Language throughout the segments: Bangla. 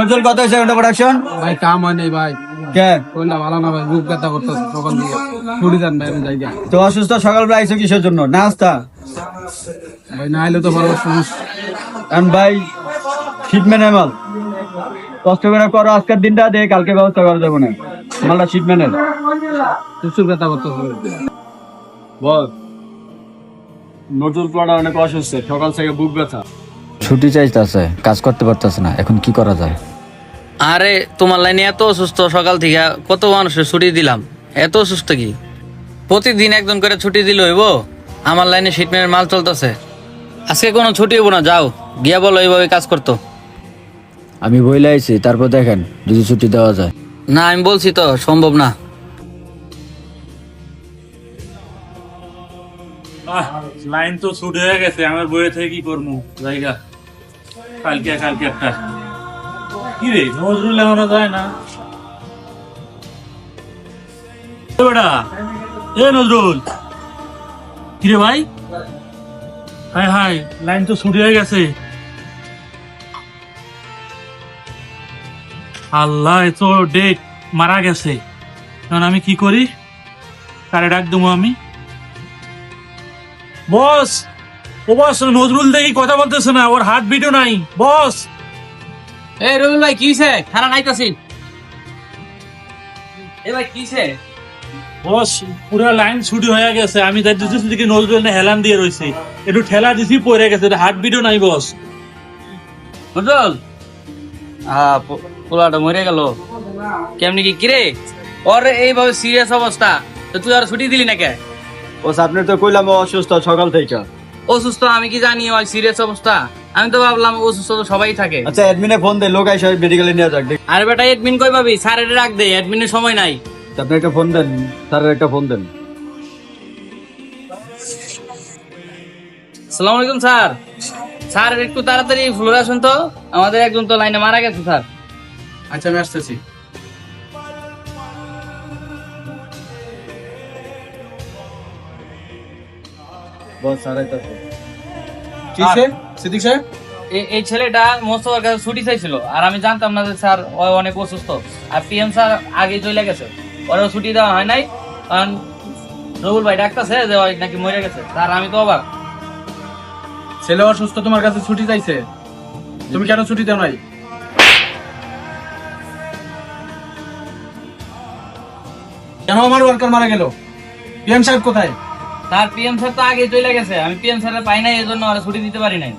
নজরুল কত হয়েছে ঘন্টা প্রোডাকশন? ভাই কাম হয় নাই ভাই, কে কোনটা ভালো না ভাই, বুক ব্যথা করতেছে তখন দিয়ে ছুটি দেন ভাই, আমি যাই গা। তো অসুস্থ সকালবেলা আইছো কিসের জন্য? নাস্তা ভাই না এলে তো বড় সমস্যা। এন্ড ভাই শিপম্যান মাল কষ্ট করে করো আজকের দিনটা, দিয়ে কালকে ব্যবস্থা করা যাবে না। মালটা শিপম্যানের। প্রচুর ব্যথা করতেছে। বল নজরুল প্লাডা অনেক অসুস্থ, সকাল থেকে বুক ব্যথা। ছুটি চাইতেছে, কাজ করতে পারতেছে না, এখন কি করা যায়? আরে তোমার লাইনে এত অসুস্থ, সকাল থেকে কত মানুষের ছুটি দিলাম, এত অসুস্থ কি প্রতিদিন একজন করে ছুটি দিল হইব? আমার লাইনে শিটম্যানের মাল চলতেছে, আজকে কোনো ছুটি হইব না, যাও গিয়া বলো এইভাবে কাজ করতো। আমি বইলে আইছি, তারপর দেখেন যদি ছুটি দেওয়া যায়। না আমি বলছি তো সম্ভব না। লাইন তো ছুট হয়ে গেছে, আমার বইয়ে থেকে কি করবো জায়গা। কালকে একটা কি রে নজরুল এখনো যায় না। বেটা এ নজরুল কি রে ভাই? হাই হাই, লাইন তো ছুট হয়ে গেছে। আল্লাহ, এ তো ডেট মারা গেছে। এখন আমি কি করি? কারে ডাক দেবো আমি? বস, ও বস, নজরুল দেখি কথা বলতেছে না, ওর হার্ট বিটও নাই। বস এই রবিল ভাই কি হইছে? খানা নাইতাছি। এ ভাই কি হইছে? বস, পুরো লাইন ছুটি হয়ে গেছে। আমি দেখতেছি দেখি নজরুল হেলান দিয়ে রয়েছে, একটু ঠেলা দিছি পড়ে গেছে, হার্ট বিটও নাই বস। নজরুল পোলাটা মরে গেল কেমনি কি কিরে? ওর এইভাবে সিরিয়াস অবস্থা, তো তুই আর ছুটি দিলি না কে? ও আপনি তো কইলাম ও অসুস্থ সকাল থেকে। অসুস্থ আমি কি জানি ওই সিরিয়াস অবস্থা? আমি তো ভাবলাম অসুস্থ তো সবাই থাকে। আচ্ছা অ্যাডমিনে ফোন দে, লোক আইসা মেডিকেলে নিয়ে যাক। আরে বেটা এডমিন কই পাবি? স্যারের ডাক দে, এডমিনের সময় নাই। আপনি একটা ফোন দেন, স্যারের একটা ফোন দেন। আসসালামু আলাইকুম স্যার। স্যার একটু তাড়াতাড়ি ফ্লোরে আসুন তো, আমাদের একজন তো লাইনে মারা গেছে স্যার। আচ্ছা আমি আসতেছি। বস স্যার এটা কিসে সিদ্দিক সাহেব? এই ছেলেটা মোস্তফার কাছে ছুটি চাইছিল, আর আমি জানতাম না যে স্যার ও অনেক অসুস্থ, আর পিএম স্যার আগে চলে গেছে, ওরও ছুটি দেওয়া হয় নাই। কারণ রবুল ভাই ডাকতেছে যে ওই নাকি মরে গেছে। স্যার আমি তো অবাক। ছেলে অসুস্থ, তোমার কাছে ছুটি চাইছে, তুমি কেন ছুটি দাও নাই? কেন আমার ওয়ার্কার মারা গেল? পিএম সাহেব কোথায়? স্যার পিএম স্যার তো আগে চলে গেছে, আমি পিএম স্যার পাই নাই, এই জন্য ওরা ছুটি দিতে পারি নাই।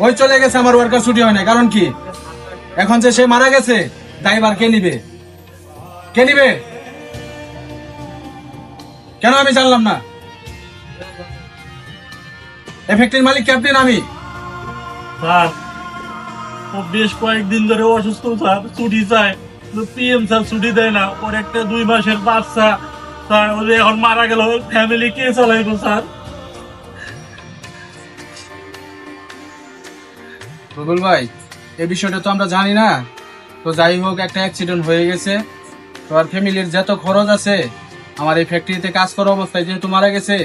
ওই চলে গেছে, আমার ওয়ার্কার ছুটি হয় না, কারণ কি? এখন যে সে মারা গেছে, দায়ভার কে নিবে? কে নিবে? কেন আমি জানলাম না? এফেক্টের মালিক ক্যাপ্টেন আমি। স্যার, ও বেশ কয়েকদিন ধরে অসুস্থ স্যার, ছুটি চায়, পিএম স্যার ছুটি দেয় না। ওর একটা 2 মাসের বাচ্চা স্যার, ও যে এখন মারা গেল, ফ্যামিলি কে চালাইবো স্যার? রুবেল ভাই, এই বিষয়টা তো আমরা জানি না। তো যাই হোক, একটা অ্যাক্সিডেন্ট হয়ে গেছে, তো আর ফ্যামিলির যত খরচ আছে, আমার এই ফ্যাক্টরিতে কাজ করা অবস্থায় যেহেতু মারা গেছে,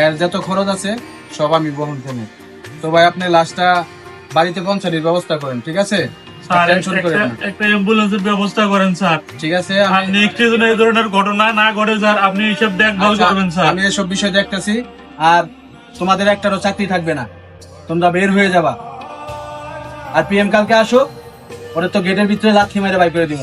এর যত খরচ আছে সব আমি বহন করবো। তো ভাই আপনি লাশটা বাড়িতে পৌঁছানোর ব্যবস্থা করেন, ঠিক আছে? স্যার টেনশন করেন না। একটা অ্যাম্বুলেন্সের ব্যবস্থা করেন স্যার। ঠিক আছে, আর নেক্সট যেন এই ধরনের ঘটনা না ঘটে স্যার, আপনি এইসব দেখভাল করবেন স্যার। আমি এসব বিষয় দেখতেছি। আর তোমাদের একটারও চাকরি থাকবে না, তোমরা বের হয়ে যাবা। আর পিএম কালকে আসো, ওরে তো গেটের ভিতরে লাথি মেরে বাই করে দিব।